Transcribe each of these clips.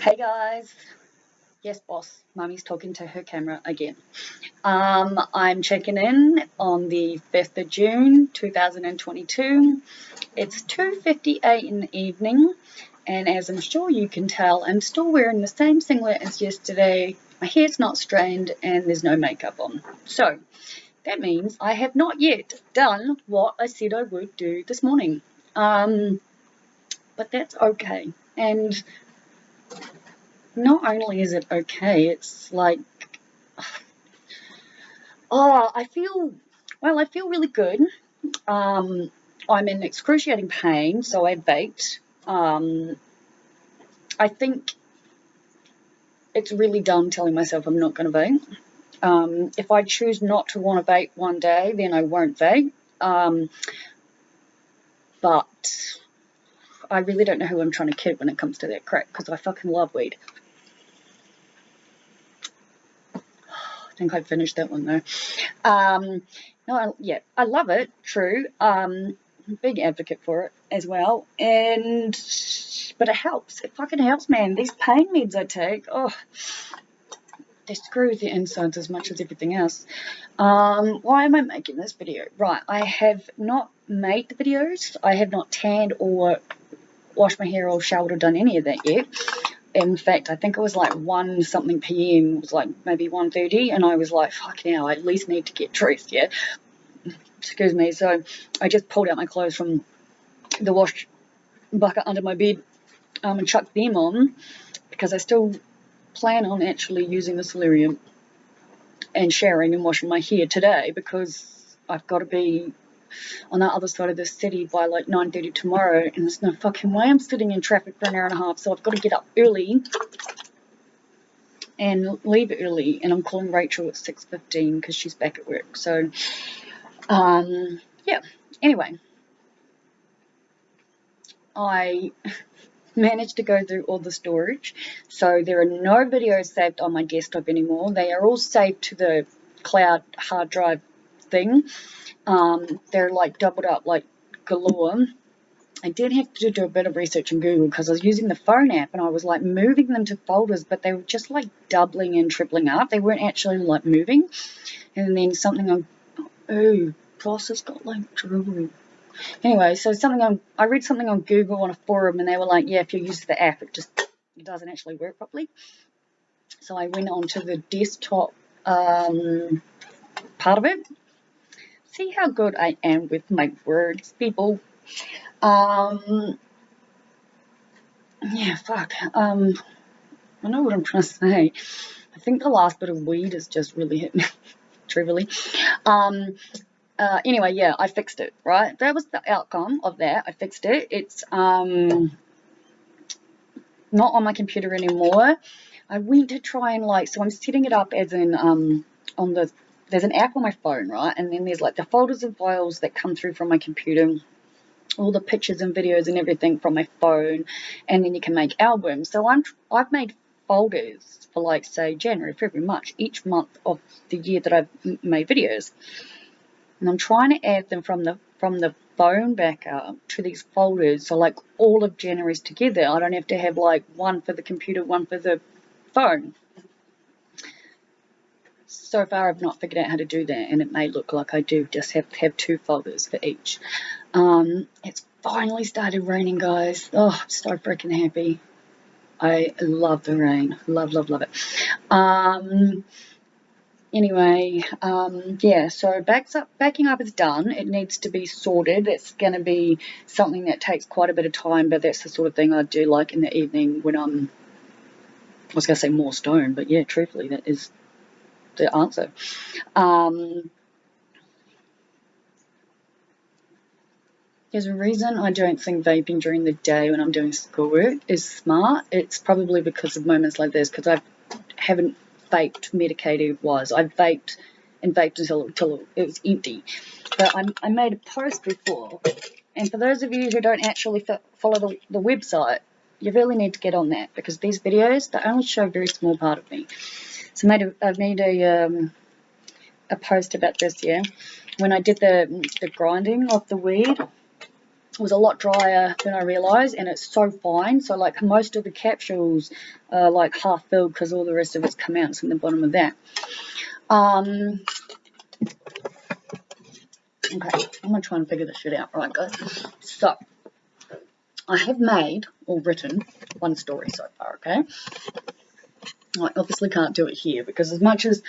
Hey guys, yes boss, Mummy's talking to her camera again. I'm checking in on the 5th of June 2022. It's 2:58 in the evening, and as I'm sure you can tell, I'm still wearing the same singlet as yesterday. My hair's not straightened and there's no makeup on. So that means I have not yet done what I said I would do this morning. But that's okay. And not only is it okay, it's like, I feel really good. I'm in excruciating pain, so I baked. I think it's really dumb telling myself I'm not going to bake. If I choose not to want to bake one day, then I won't bake. But I really don't know who I'm trying to kid when it comes to that crap, because I fucking love weed. I think I finished that one though. I love it, true. Big advocate for it as well. But it helps. It fucking helps, man. These pain meds I take, they screw with your insides as much as everything else. Why am I making this video? Right, I have not made the videos. I have not tanned or washed my hair or showered or done any of that yet. In fact, I think it was like 1 something PM, it was like maybe 1:30, and I was like, fuck now, I at least need to get dressed, yeah? Excuse me. So I just pulled out my clothes from the wash bucket under my bed and chucked them on, because I still plan on actually using the solarium and showering and washing my hair today, because I've got to be on the other side of the city by like 9:30 tomorrow, and there's no fucking way I'm sitting in traffic for an hour and a half, so I've got to get up early and leave early, and I'm calling Rachel at 6:15 because she's back at work. So yeah, anyway, I managed to go through all the storage, so there are no videos saved on my desktop anymore. They are all saved to the cloud hard drive thing. They're like doubled up like galore. I did have to do a bit of research on Google, because I was using the phone app and I was like moving them to folders, but they were just like doubling and tripling up. They weren't actually like moving. And then something on, boss has got like drool. Anyway, so I read something on Google on a forum, and they were like, yeah, if you use the app, it doesn't actually work properly. So I went on to the desktop part of it. See how good I am with my words, people. Yeah, fuck. I know what I'm trying to say. I think the last bit of weed has just really hit me, trivially. Anyway, yeah, I fixed it, right? That was the outcome of that. I fixed it. It's not on my computer anymore. I went to try and so I'm setting it up as in there's an app on my phone, right? And then there's like the folders and files that come through from my computer, all the pictures and videos and everything from my phone, and then you can make albums. So I've made folders for like, say, January, February, March, each month of the year that I've made videos, and I'm trying to add them from the phone back up to these folders, so like all of January's together. I don't have to have like one for the computer, one for the phone. So far I've not figured out how to do that, and it may look like I do just have to have 2 folders for each. It's finally started raining, guys. Oh, I'm so freaking happy. I love the rain. Love it. Anyway, yeah, so backing up is done. It needs to be sorted. It's going to be something that takes quite a bit of time, but that's the sort of thing I do like in the evening when I was going to say more stoned, but yeah, truthfully, that is the answer. There's a reason I don't think vaping during the day when I'm doing schoolwork is smart. It's probably because of moments like this, because I haven't vaped medicated-wise. I vaped until it was empty. But I made a post before, and for those of you who don't actually follow the website, you really need to get on that, because these videos, they only show a very small part of me. So I've made a post about this, yeah. When I did the grinding of the weed, was a lot drier than I realised, and it's so fine. So like most of the capsules are like half filled because all the rest of it's come out. It's in the bottom of that. Okay, I'm gonna try and figure this shit out. Right, guys. So I have made or written one story so far. Okay, I obviously can't do it here because as much as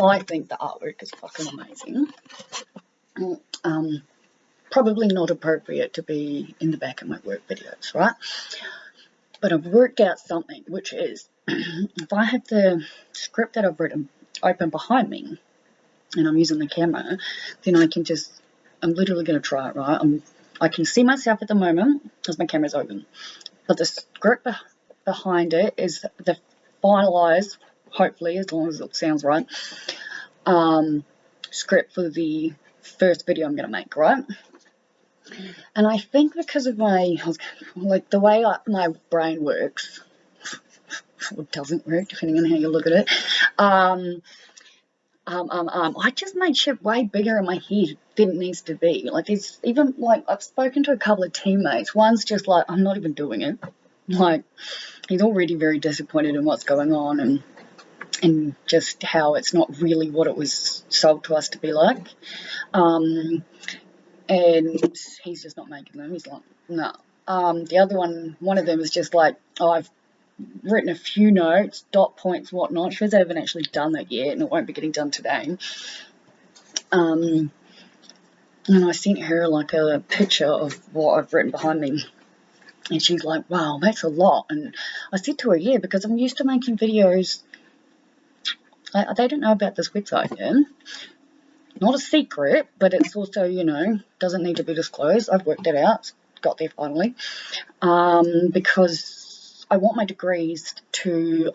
I think the artwork is fucking amazing, probably not appropriate to be in the back of my work videos, right? But I've worked out something, which is if I have the script that I've written open behind me and I'm using the camera, then I can just, I'm literally going to try it, right? I can see myself at the moment because my camera's open, but the script behind it is the finalised, hopefully, as long as it sounds right, script for the first video I'm going to make, right? And I think because of my, like the way my brain works, or doesn't work, depending on how you look at it, I just made shit way bigger in my head than it needs to be. Like, there's even, like, I've spoken to a couple of teammates. One's just like, I'm not even doing it. Like, he's already very disappointed in what's going on and just how it's not really what it was sold to us to be like. And he's just not making them. He's like, no. The other one of them is just like, oh, I've written a few notes, dot points, whatnot. She says I haven't actually done that yet, and it won't be getting done today. And I sent her like a picture of what I've written behind me, and she's like, wow, that's a lot. And I said to her, yeah, because I'm used to making videos. They don't know about this website yet. Not a secret, but it's also, you know, doesn't need to be disclosed. I've worked it out. Got there finally. Because I want my degrees to,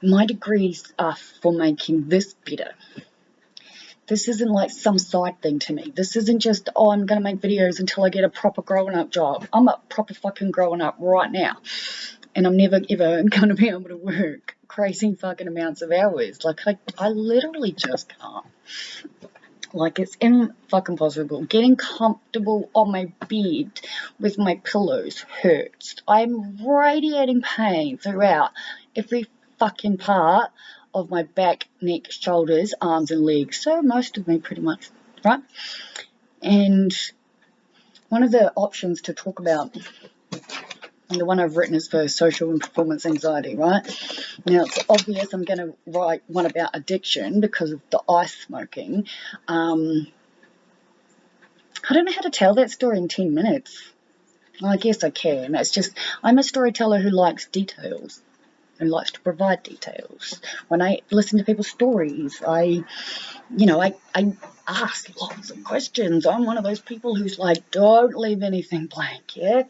my degrees are for making this better. This isn't like some side thing to me. This isn't just, oh, I'm going to make videos until I get a proper growing up job. I'm a proper fucking growing up right now. And I'm never ever going to be able to work crazy fucking amounts of hours. Like, I literally just can't. Like, it's fucking possible. Getting comfortable on my bed with my pillows hurts. I'm radiating pain throughout every fucking part of my back, neck, shoulders, arms, and legs. So most of me, pretty much, right? And one of the options to talk about, and the one I've written is for social and performance anxiety, right? Now, it's obvious I'm going to write one about addiction because of the ice smoking. I don't know how to tell that story in 10 minutes. Well, I guess I can. It's just, I'm a storyteller who likes details and likes to provide details. When I listen to people's stories, I ask lots of questions. I'm one of those people who's like, don't leave anything blank, yeah?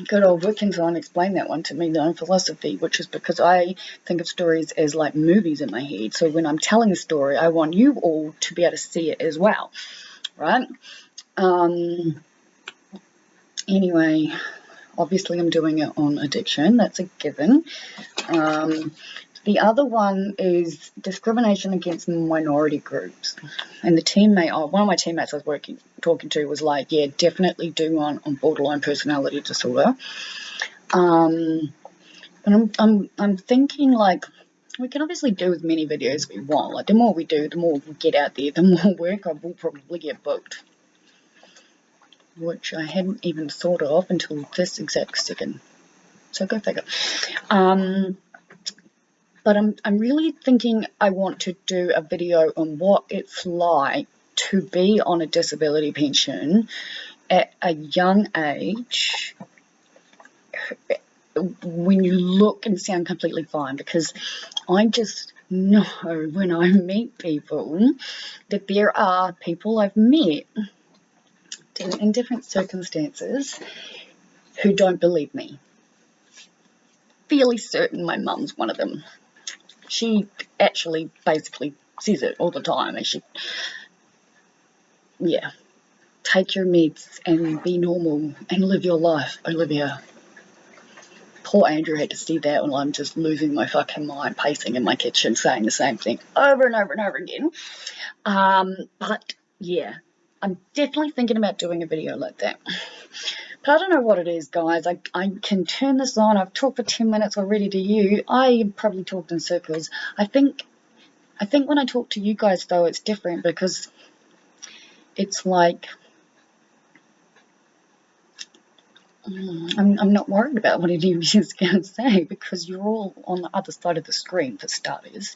Good old Wittgenstein explained that one to me, though, in philosophy, which is because I think of stories as like movies in my head. So when I'm telling a story, I want you all to be able to see it as well, right? Anyway, obviously I'm doing it on addiction. That's a given. The other one is discrimination against minority groups. And the teammate, one of my teammates I was talking to was like, yeah, definitely do one on borderline personality disorder. And I'm thinking, like, we can obviously do as many videos as we want. Like, the more we do, the more we get out there, the more work I will probably get booked. Which I hadn't even thought of until this exact second. So go figure. But I'm really thinking I want to do a video on what it's like to be on a disability pension at a young age when you look and sound completely fine, because I just know when I meet people that there are people I've met in different circumstances who don't believe me. Fairly certain my mum's one of them. She actually basically says it all the time. And take your meds and be normal and live your life, Olivia. Poor Andrew had to see that when I'm just losing my fucking mind, pacing in my kitchen, saying the same thing over and over and over again. But yeah, I'm definitely thinking about doing a video like that. But I don't know what it is, guys. I can turn this on. I've talked for 10 minutes already to you. I probably talked in circles. I think when I talk to you guys, though, it's different because it's like I'm not worried about what anybody's going to say because you're all on the other side of the screen, for starters.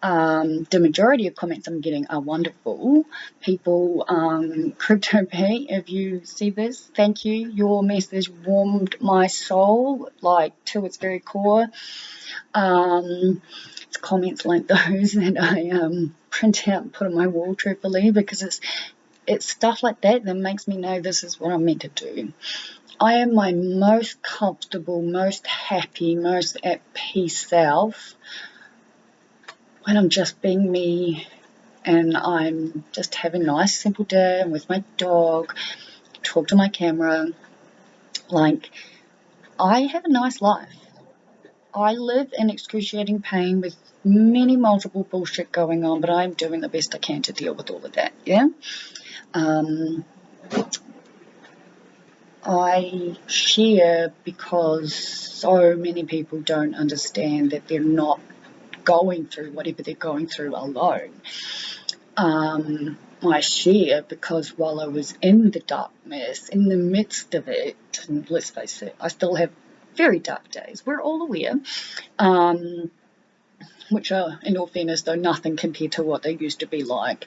The majority of comments I'm getting are wonderful. People, Crypto P, if you see this, thank you. Your message warmed my soul, like, to its very core. It's comments like those that I print out and put on my wall, truthfully, because it's stuff like that that makes me know this is what I'm meant to do. I am my most comfortable, most happy, most at peace self when I'm just being me and I'm just having a nice simple day. I'm with my dog, talk to my camera. Like, I have a nice life. I live in excruciating pain with many multiple bullshit going on, but I'm doing the best I can to deal with all of that, yeah? I share because so many people don't understand that they're not going through whatever they're going through alone. I share because while I was in the darkness, in the midst of it, and let's face it, I still have very dark days. We're all aware. Which are, in all fairness, though, nothing compared to what they used to be like.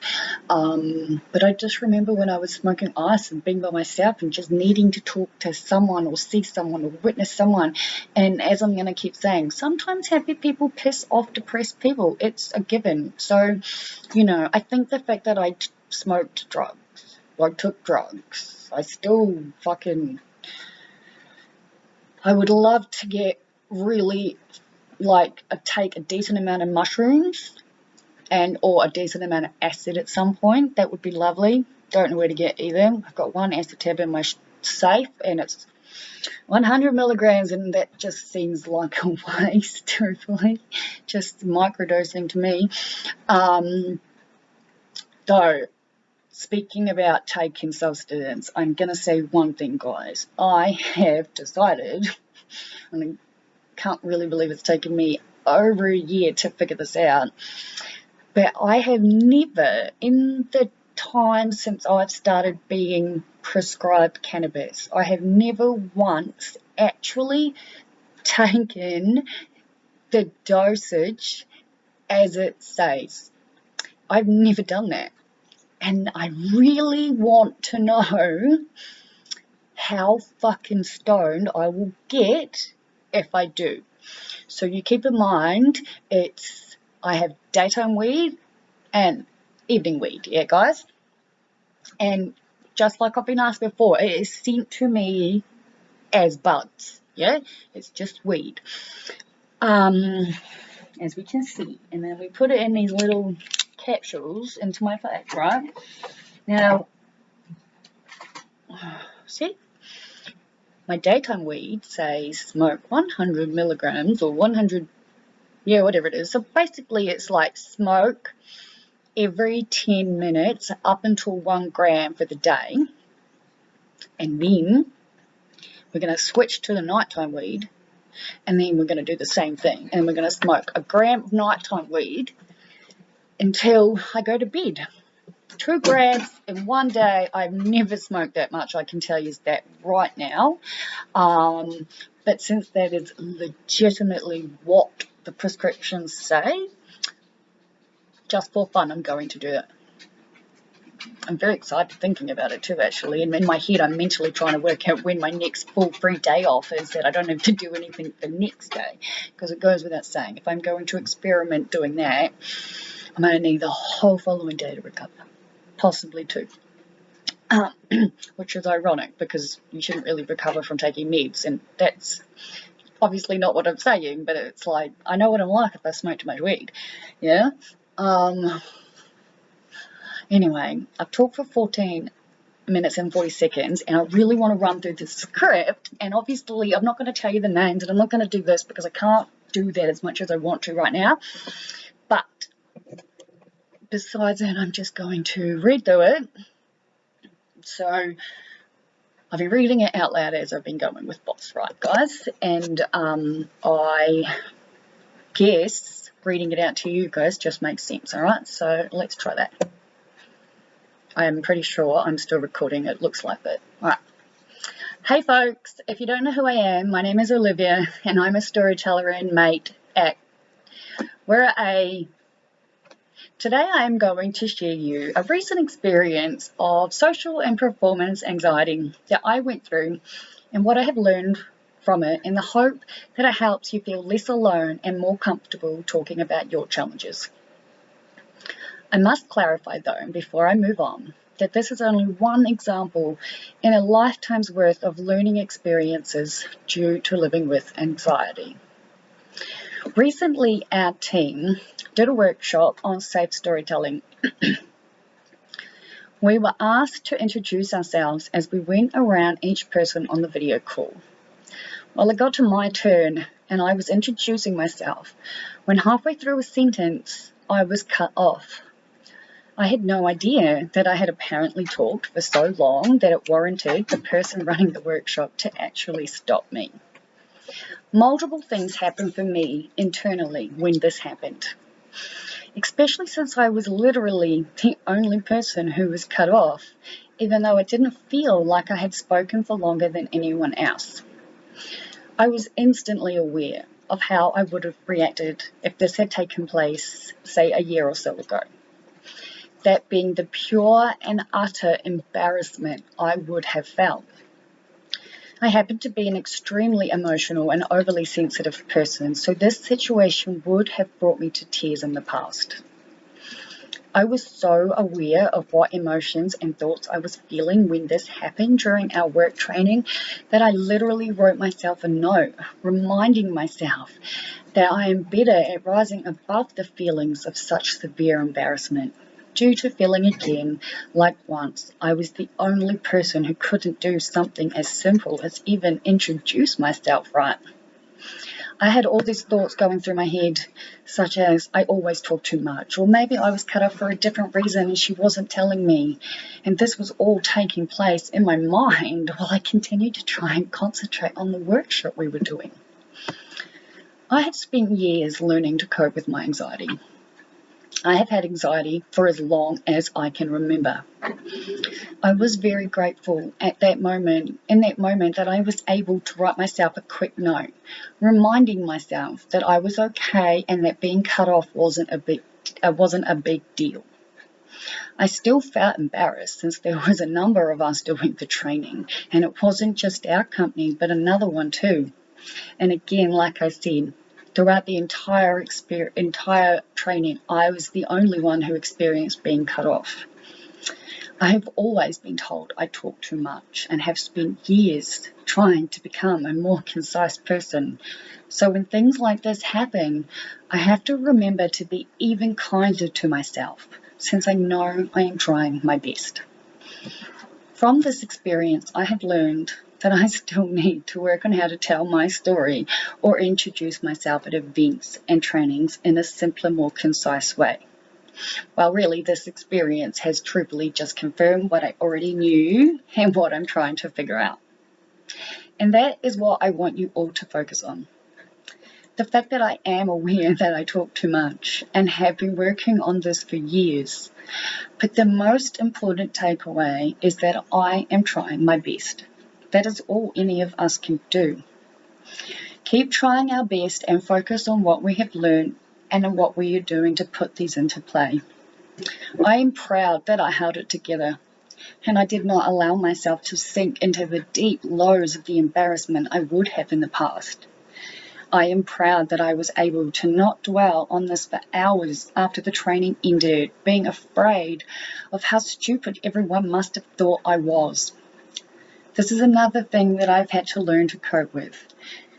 But I just remember when I was smoking ice and being by myself and just needing to talk to someone or see someone or witness someone. And as I'm going to keep saying, sometimes happy people piss off depressed people. It's a given. So, I think the fact that I smoked drugs, or took drugs, I still I would love to get really take a decent amount of mushrooms or a decent amount of acid at some point. That would be lovely. Don't know where to get either. I've got one acid tab in my safe and it's 100 milligrams, and that just seems like a waste, truthfully. Just microdosing to me. Though, speaking about taking substance, I'm going to say one thing, guys. I have decided, and I can't really believe it's taken me over a year to figure this out, but I have never, in the time since I've started being prescribed cannabis, I have never once actually taken the dosage as it says. I've never done that. And I really want to know how fucking stoned I will get if I do. So you keep in mind, I have daytime weed and evening weed, yeah, guys? And just like I've been asked before, it is sent to me as buds, yeah? It's just weed. As we can see. And then we put it in these little capsules into my face, right? Now, see? My daytime weed says smoke 100 milligrams or 100, yeah, whatever it is. So basically it's like smoke every 10 minutes up until 1 gram for the day. And then we're going to switch to the nighttime weed. And then we're going to do the same thing. And we're going to smoke 1 gram of nighttime weed until I go to bed. 2 grams in 1 day. I've never smoked that much, I can tell you that right now. But since that is legitimately what the prescriptions say, just for fun, I'm going to do it. I'm very excited thinking about it too, actually. And in my head, I'm mentally trying to work out when my next full free day off is, that I don't have to do anything the next day. Because it goes without saying, if I'm going to experiment doing that, I'm going to need the whole following day to recover. Possibly 2. Which is ironic because you shouldn't really recover from taking meds, and that's obviously not what I'm saying, but it's like, I know what I'm like if I smoke too much weed, yeah? Anyway, I've talked for 14 minutes and 40 seconds, and I really want to run through the script, and obviously I'm not going to tell you the names, and I'm not going to do this because I can't do that as much as I want to right now, but besides that, I'm just going to read through it, So I've been reading it out loud as I've been going with Boss, right, guys? And I guess reading it out to you guys just makes sense, all right? So let's try that. I'm pretty sure I'm still recording. It looks like it. All right. Hey, folks. If you don't know who I am, my name is Olivia, and I'm a storyteller and mate at Today I am going to share you a recent experience of social and performance anxiety that I went through and what I have learned from it in the hope that it helps you feel less alone and more comfortable talking about your challenges. I must clarify though, before I move on, that this is only one example in a lifetime's worth of learning experiences due to living with anxiety. Recently, our team did a workshop on safe storytelling. We were asked to introduce ourselves as we went around each person on the video call. Well, it got to my turn and I was introducing myself when halfway through a sentence I was cut off. I had no idea that I had apparently talked for so long that it warranted the person running the workshop to actually stop me. Multiple things happened for me internally when this happened, especially since I was literally the only person who was cut off, even though it didn't feel like I had spoken for longer than anyone else. I was instantly aware of how I would have reacted if this had taken place, say, a year or so ago. That being the pure and utter embarrassment I would have felt. I happen to be an extremely emotional and overly sensitive person, so this situation would have brought me to tears in the past. I was so aware of what emotions and thoughts I was feeling when this happened during our work training that I literally wrote myself a note reminding myself that I am better at rising above the feelings of such severe embarrassment, due to feeling again like once I was the only person who couldn't do something as simple as even introduce myself right. I had all these thoughts going through my head, such as I always talk too much, or maybe I was cut off for a different reason and she wasn't telling me. And this was all taking place in my mind while I continued to try and concentrate on the workshop we were doing. I have spent years learning to cope with my anxiety. I have had anxiety for as long as I can remember. I was very grateful in that moment that I was able to write myself a quick note, reminding myself that I was okay and that being cut off wasn't a big deal. I still felt embarrassed since there was a number of us doing the training, and it wasn't just our company but another one too. And again, like I said, throughout the entire training, I was the only one who experienced being cut off. I have always been told I talk too much and have spent years trying to become a more concise person. So when things like this happen, I have to remember to be even kinder to myself, since I know I am trying my best. From this experience, I have learned that I still need to work on how to tell my story or introduce myself at events and trainings in a simpler, more concise way. Well, really, this experience has truthfully just confirmed what I already knew and what I'm trying to figure out. And that is what I want you all to focus on. The fact that I am aware that I talk too much and have been working on this for years. But the most important takeaway is that I am trying my best. That is all any of us can do. Keep trying our best and focus on what we have learned and on what we are doing to put these into play. I am proud that I held it together and I did not allow myself to sink into the deep lows of the embarrassment I would have in the past. I am proud that I was able to not dwell on this for hours after the training ended, being afraid of how stupid everyone must have thought I was. This is another thing that I've had to learn to cope with,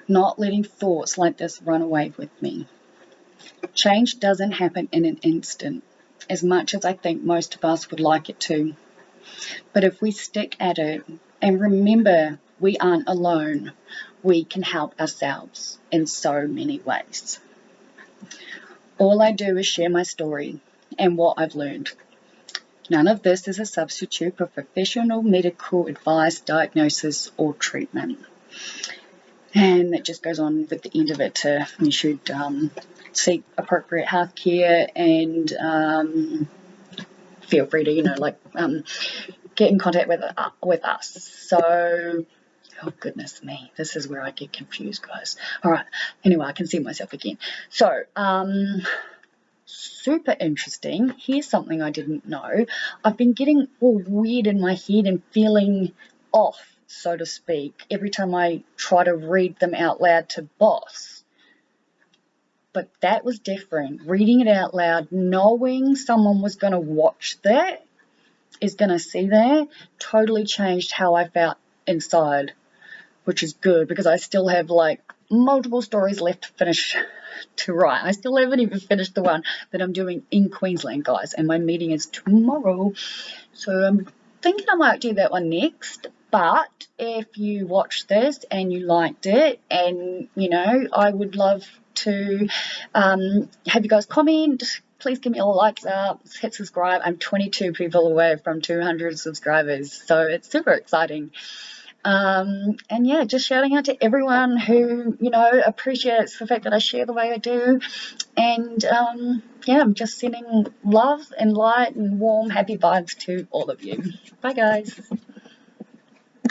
not letting thoughts like this run away with me. Change doesn't happen in an instant, as much as I think most of us would like it to. But if we stick at it and remember we aren't alone, we can help ourselves in so many ways. All I do is share my story and what I've learned. None of this is a substitute for professional medical advice, diagnosis, or treatment. And it just goes on with the end of it to you should seek appropriate health care and feel free to, get in contact with us. So, oh goodness me, this is where I get confused, guys. All right, anyway, I can see myself again. So, super interesting. Here's something I didn't know. I've been getting all weird in my head and feeling off, so to speak, every time I try to read them out loud to boss. But that was different. Reading it out loud, knowing someone was going to watch that, is going to see that, totally changed how I felt inside, which is good because I still have like multiple stories left to finish to write. I still haven't even finished the one that I'm doing in Queensland, guys, and my meeting is tomorrow. So I'm thinking I might do that one next. But if you watched this and you liked it, and I would love to have you guys comment. Please give me all the likes up, hit subscribe. I'm 22 people away from 200 subscribers, so it's super exciting. And yeah, just shouting out to everyone who, appreciates the fact that I share the way I do. And yeah, I'm just sending love and light and warm, happy vibes to all of you. Bye, guys.